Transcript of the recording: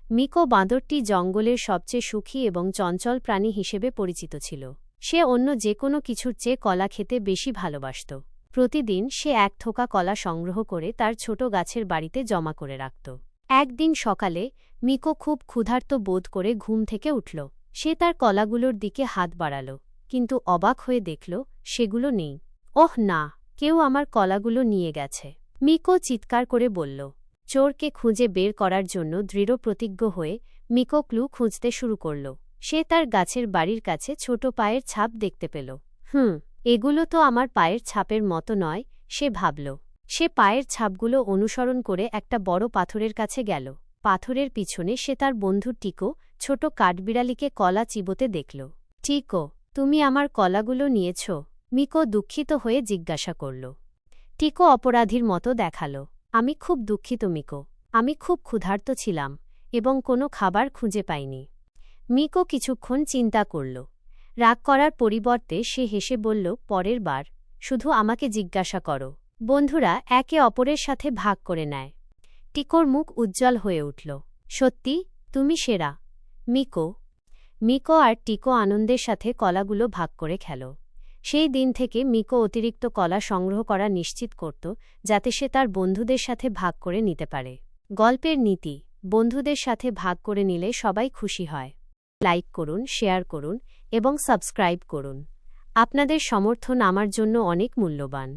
মিকো বাঁদরটি জঙ্গলের সবচেয়ে সুখী এবং চঞ্চল প্রাণী হিসেবে পরিচিত ছিল। সে অন্য যে কোনো কিছুর চেয়ে কলা খেতে বেশি ভালোবাসত। প্রতিদিন সে এক থোকা কলা সংগ্রহ করে তার ছোট গাছের বাড়িতে জমা করে রাখত। একদিন সকালে মিকো খুব ক্ষুধার্ত বোধ করে ঘুম থেকে উঠল। সে তার কলাগুলোর দিকে হাত বাড়াল, কিন্তু অবাক হয়ে দেখল সেগুলো নেই। ওহ না, কেউ আমার কলাগুলো নিয়ে গেছে! মিকো চিৎকার করে বলল। চোরকে খুঁজে বের করার জন্য দৃঢ় প্রতিজ্ঞ হয়ে মিকো ক্লু খুঁজতে শুরু করল। সে তার গাছের বাড়ির কাছে ছোট পায়ের ছাপ দেখতে পেল। এগুলো তো আমার পায়ের ছাপের মতো নয়, সে ভাবল। সে পায়ের ছাপগুলো অনুসরণ করে একটা বড় পাথরের কাছে গেল। পাথরের পিছনে সে তার বন্ধু টিকো, ছোট কাঠবিড়ালিকে কলা চিবোতে দেখল। টিকো, তুমি আমার কলাগুলো নিয়েছ? মিকো দুঃখিত হয়ে জিজ্ঞাসা করল। টিকো অপরাধীর মতো দেখাল। আমি খুব দুঃখিত মিকো, আমি খুব ক্ষুধার্ত ছিলাম এবং কোনো খাবার খুঁজে পাইনি। মিকো কিছুক্ষণ চিন্তা করল। রাগ করার পরিবর্তে সে হেসে বলল, পরের বার শুধু আমাকে জিজ্ঞাসা করো। বন্ধুরা একে অপরের সাথে ভাগ করে নেয়। টিকোর মুখ উজ্জ্বল হয়ে উঠল। সত্যি, তুমি সেরা মিকো। মিকো আর টিকো আনন্দের সাথে কলাগুলো ভাগ করে খেল। সেই দিন থেকে মিকো অতিরিক্ত কলা সংগ্রহ করা নিশ্চিত করত, যাতে সে তার বন্ধুদের সাথে ভাগ করে নিতে পারে। গল্পের নীতি: বন্ধুদের সাথে ভাগ করে নিলে সবাই খুশি হয়। লাইক করুন, শেয়ার করুন এবং সাবস্ক্রাইব করুন। আপনাদের সমর্থন আমার জন্য অনেক মূল্যবান।